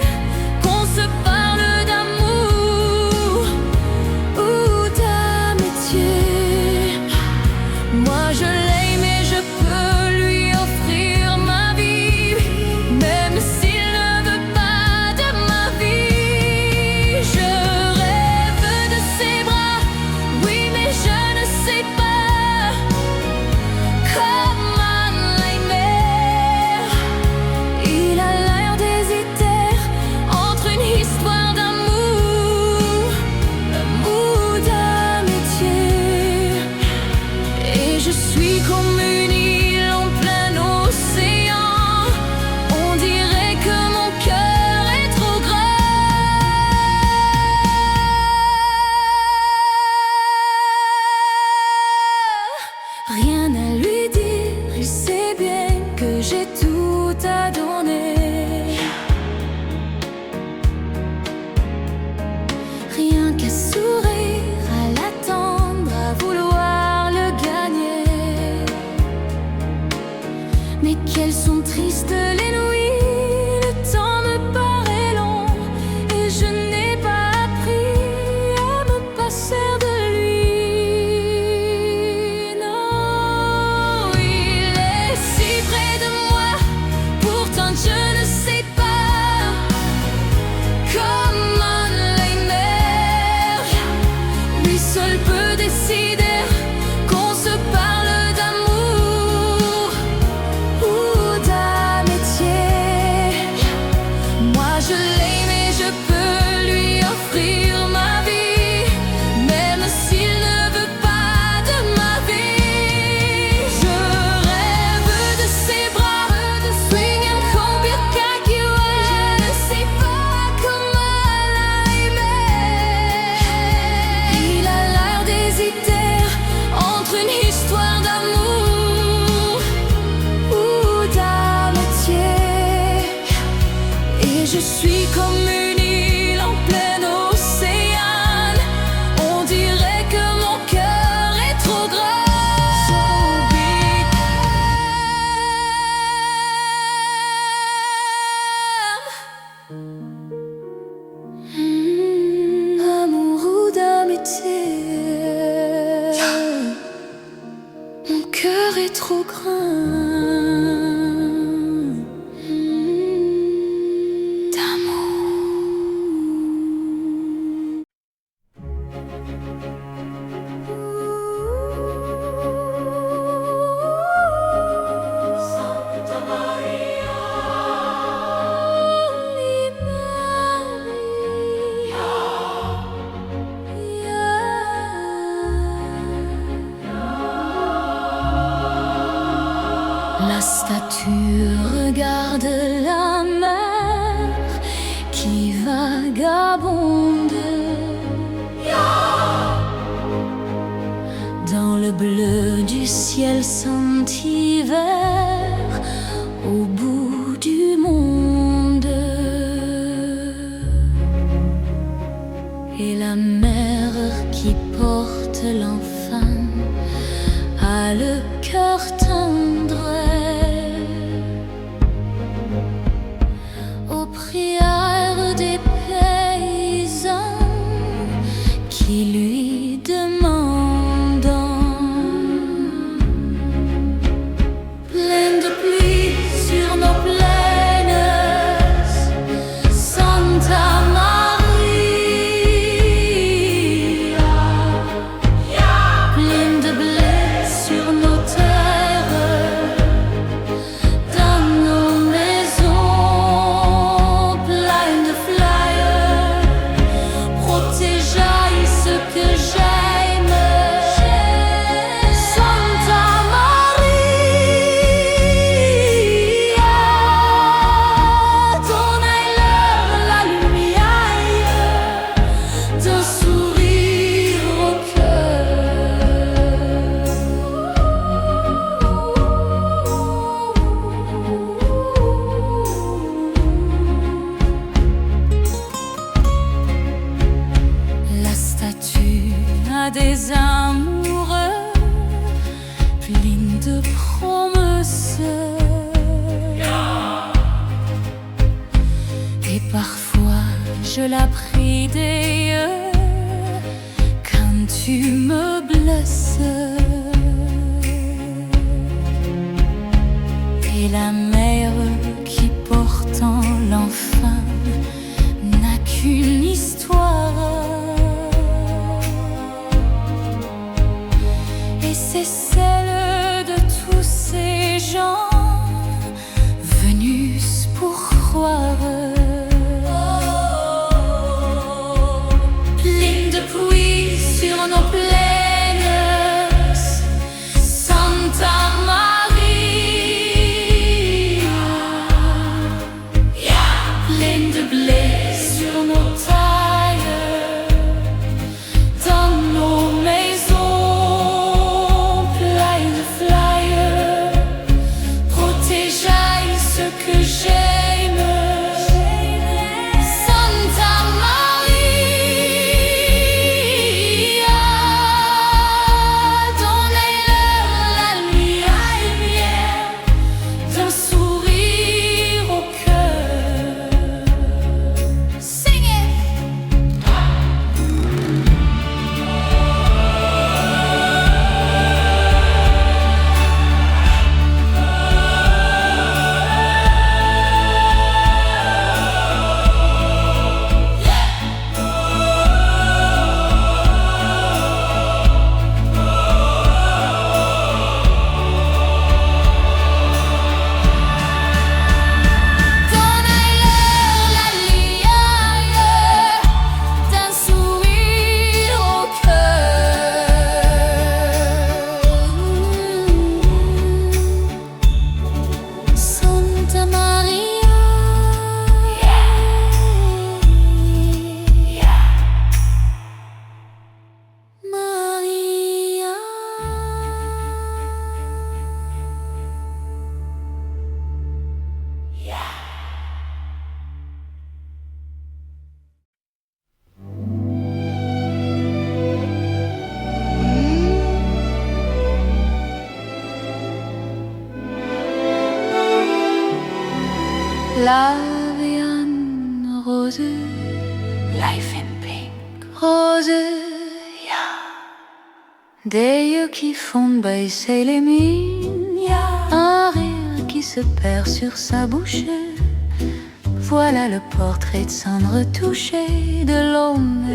qu'on se parle d'amour ou d'amitié. Moi je l'aime et je peux lui offrir ma vie, même s'il ne veut pas de ma vie. Je rêve de ses bras, oui mais je ne sais pas comment l'aimer. Il a l'air d'hésiter entre une histoire d'amour ou d'amitié. Et je suis comme une île en plein océan. On dirait que mon cœur est trop grand. Rien à lui dire, il sait bien que j'ai tout à donner. Rien qu'à sourire, à l'attendre, à vouloir le gagner. Mais quelles sont tristes les nuits, le temps me paraît long et je n'ai pas appris à me passer de lui. Non, il est si près de moi, pourtant je ne sais pas comment l'aimer. Lui seul peut décider qu'on se parle d'amour ou d'amitié. Moi je l'aime et je peux lui offrir ma vie, même s'il ne veut pas de ma vie. Je rêve de ses bras, swinging comme Birkakua. Je ne sais pas comment l'aimer. Il a l'air d'hésiter entre une histoire d'amour ou d'amitié. Et je suis comme une île en plein océan. On dirait que mon cœur est trop grand. So big. Amour ou d'amitié. Mon cœur est trop grand. La statue regarde la mer qui vagabonde dans le bleu du ciel sans hiver au bout du monde. Et la mère qui porte l'enfant a le cœur tendre aux prières des paysans qui lui demandent, pleine de pluie sur nos plaines. je la prie des yeux quand tu me blesses. Et la mère qui pourtant l'enfant n'a qu'une histoire. Et c'est celle de tous ces gens venus pour croire. Ligne de pluie sur nos plaines, Santa Maria. Ligne de blé sur nos tailles, dans nos maisons pleines de flyers. Protégeaille ce que j'aime, Santa Maria. Donnez-leur la lumière d'un sourire au cœur. Sing it! Donnez-leur la lumière d'un sourire au cœur. Santa Maria. Maria. La vie en rose, life in pink. Rose, des yeux qui font baisser les mines, un rire qui se perd sur sa bouche. Voilà le portrait de cendre touché de l'homme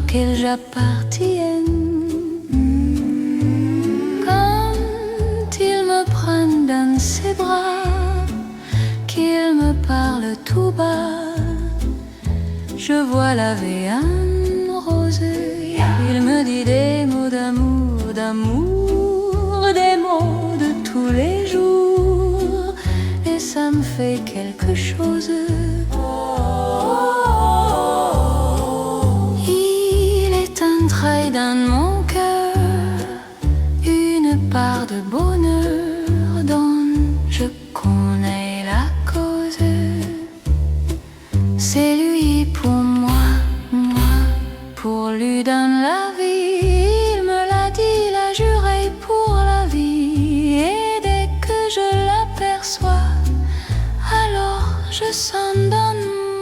qu'elle j'appartienne. Quand il me prend dans ses bras, qu'il me parle tout bas, je vois la vie en rose. Il me dit des mots d'amour, d'amour, des mots de tous les jours, et ça me fait quelque chose. Il est entré dans mon cœur une part de bonheur dont je connais la cause. C'est lui pour moi, moi pour lui dans la vie. Il me l'a dit, l'a juré pour la vie. Et dès que je l'aperçois, alors je sens dans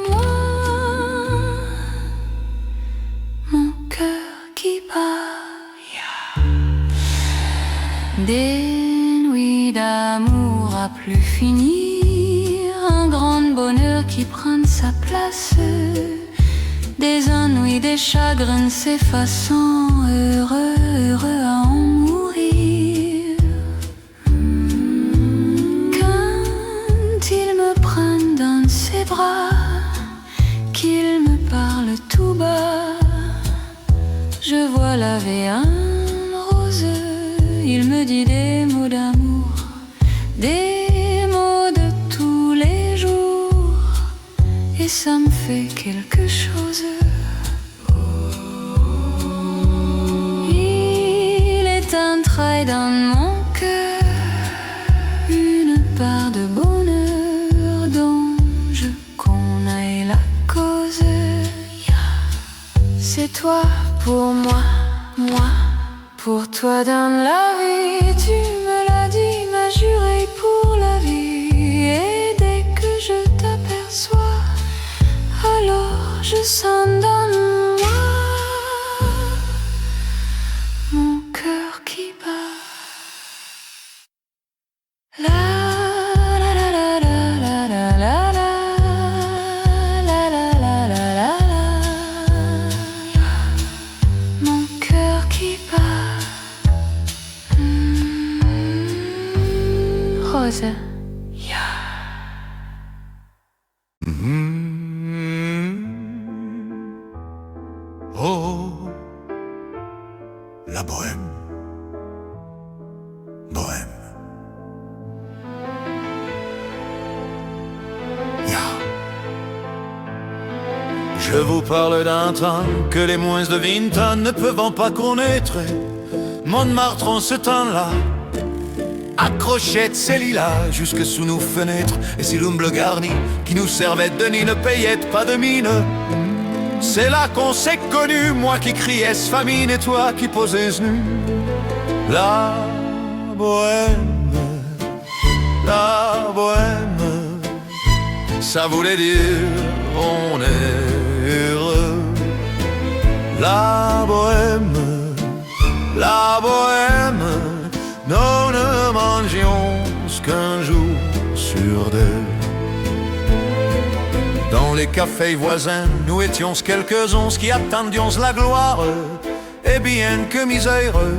moi mon cœur qui bat. Des nuits d'amour à plus finir, un grand bonheur qui prend sa place, des ennuis, des chagrins s'effaçant, heureux, heureux à en mourir. Quand il me prend dans ses bras, qu'il me parle tout bas, je vois la vie en rose. Il me dit des mots d'amour, des mots de tous les jours, et ça me fait quelque chose. Il est entré dans mon cœur une part de bonheur dont je connais la cause. C'est toi pour moi, moi pour toi dans la vie. Tu me l'as dit, m'as juré pour la vie. Et dès que je t'aperçois, alors je sens dans moi mon cœur qui bat. La la la la la la la la la la la la la la. Mon cœur qui bat. Rose. Oh, la bohème, bohème. Je vous parle d'un temps que les moins de 20 ans ne peuvent pas connaître. Montmartre en ce temps-là accrochait de ses lilas jusque sous nos fenêtres, et si l'humble garni qui nous servait de nid ne payait pas de mine. C'est là qu'on s'est connus, moi qui criais famine et toi qui posais nu. La bohème, ça voulait dire on est heureux. La bohème, nous ne mangions qu'un jour sur deux. Dans les cafés voisins, nous étions quelques-uns qui attendions la gloire. Et bien que miséreux,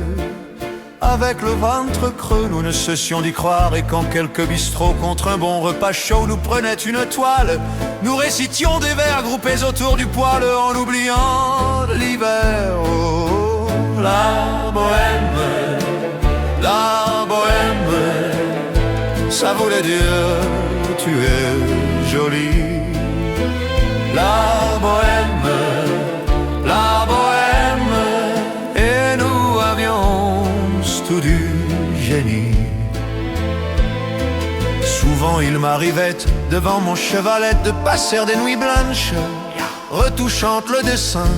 avec le ventre creux, nous ne cessions d'y croire. Et quand quelques bistrots contre un bon repas chaud nous prenaient une toile, nous récitions des vers groupés autour du poêle en oubliant l'hiver. Oh, la bohème, ça voulait dire tu es jolie. La bohème, et nous avions tout du génie. Souvent il m'arrivait devant mon chevalet de passer des nuits blanches, retouchant le dessin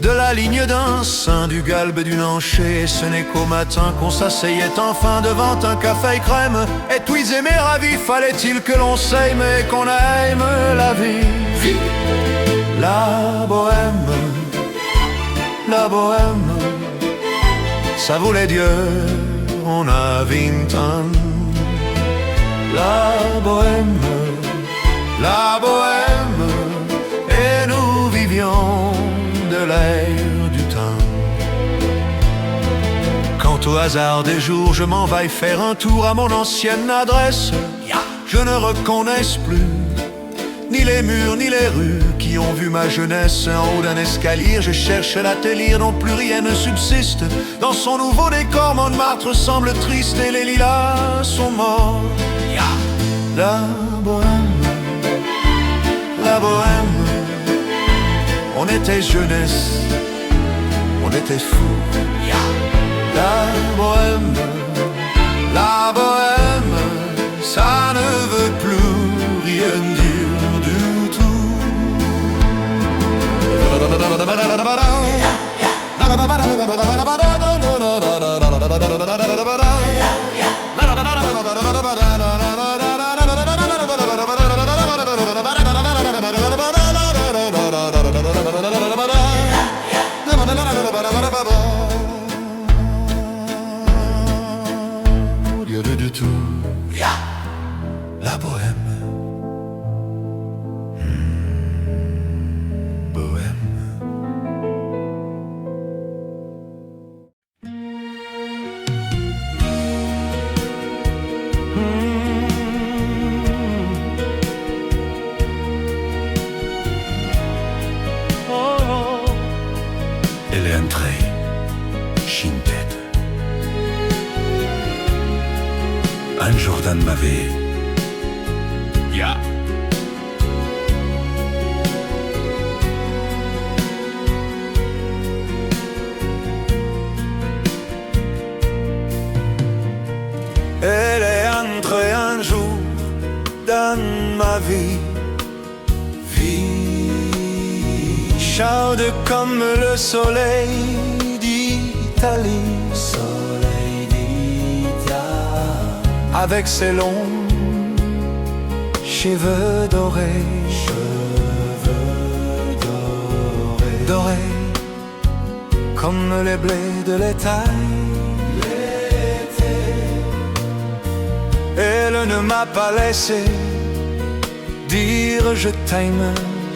de la ligne d'un sein, du galbe d'une hanchée. Et ce n'est qu'au matin qu'on s'asseyait enfin devant un café crème. Et tous aimés ravis, fallait-il que l'on s'aime et qu'on aime la vie. La bohème, ça voulait dire on a 20 ans. La bohème, et nous vivions de l'air du temps. Quant au hasard des jours, je m'en vais faire un tour à mon ancienne adresse. Je ne reconnais plus ni les murs ni les rues qui ont vu ma jeunesse. En haut d'un escalier, je cherche l'atelier dont plus rien ne subsiste. Dans son nouveau décor, Montmartre semble triste et les lilas sont morts. La bohème, on était jeunesse, on était fous. La bohème, ça ne veut plus rien dire du tout. Du tout. La bohème, bohème. Elle est entrée, Shintet. Un jour dans ma vie, elle est entrée un jour dans ma vie, chaude comme le soleil d'Italie. Avec ses longs cheveux dorés, doré comme les blés de l'étail. Elle ne m'a pas laissé dire je t'aime.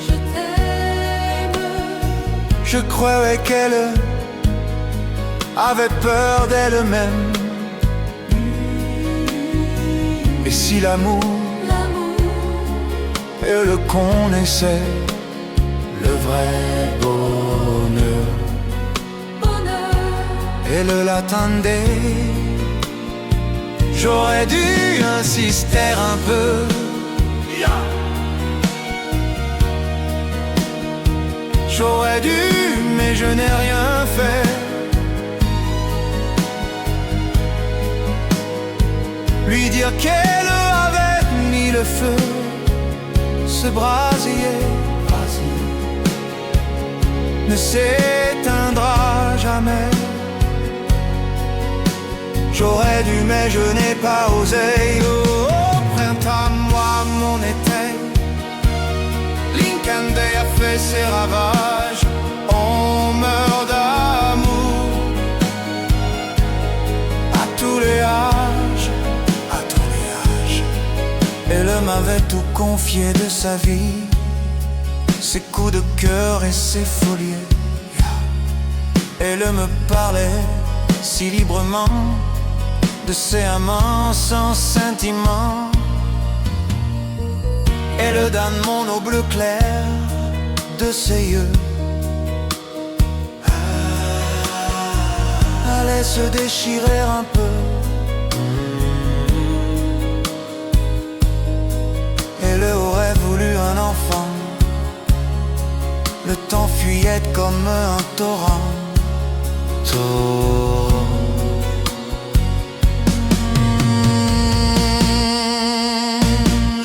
Je t'aime. Je croyais qu'elle avait peur d'elle-même. Et si l'amour, elle le connaissait, le vrai bonheur, elle l'attendait. J'aurais dû insister un peu, j'aurais dû, mais je n'ai rien fait. Lui dire qu'elle avait mis le feu, ce brasier ne s'éteindra jamais. J'aurais dû mais je n'ai pas osé. Oh, printemps, moi mon été, l'incendie a fait ses ravages. On meurt d'amour à tous les âges, à tous les âges. Elle m'avait tout confié de sa vie, ses coups de cœur et ses folies. Elle me parlait si librement de ses amants sans sentiment. Elle donne mon eau bleu clair de ses yeux. Allait se déchirer un peu. Elle aurait voulu un enfant. Le temps fuyait comme un torrent.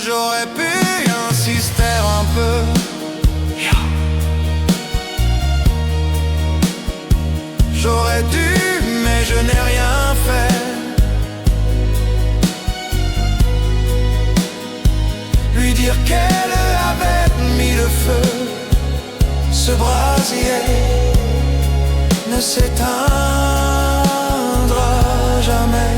J'aurais pu insister un peu, j'aurais dû, mais je n'ai rien fait. Lui dire qu'elle avait mis le feu, ce brasier ne s'éteindra jamais.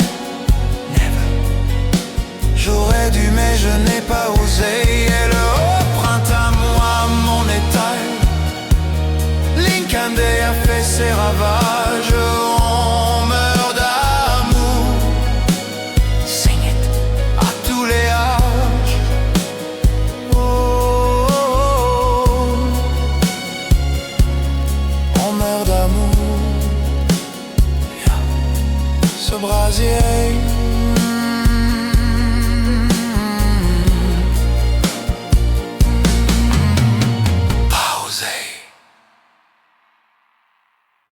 J'aurais dû mais je n'ai pas osé. Et le haut printemps, moi mon étal, l'incendie a fait ses ravages. On meurt d'amour, sing it, à tous les âges. Oh, oh, oh. On meurt d'amour, ce brasier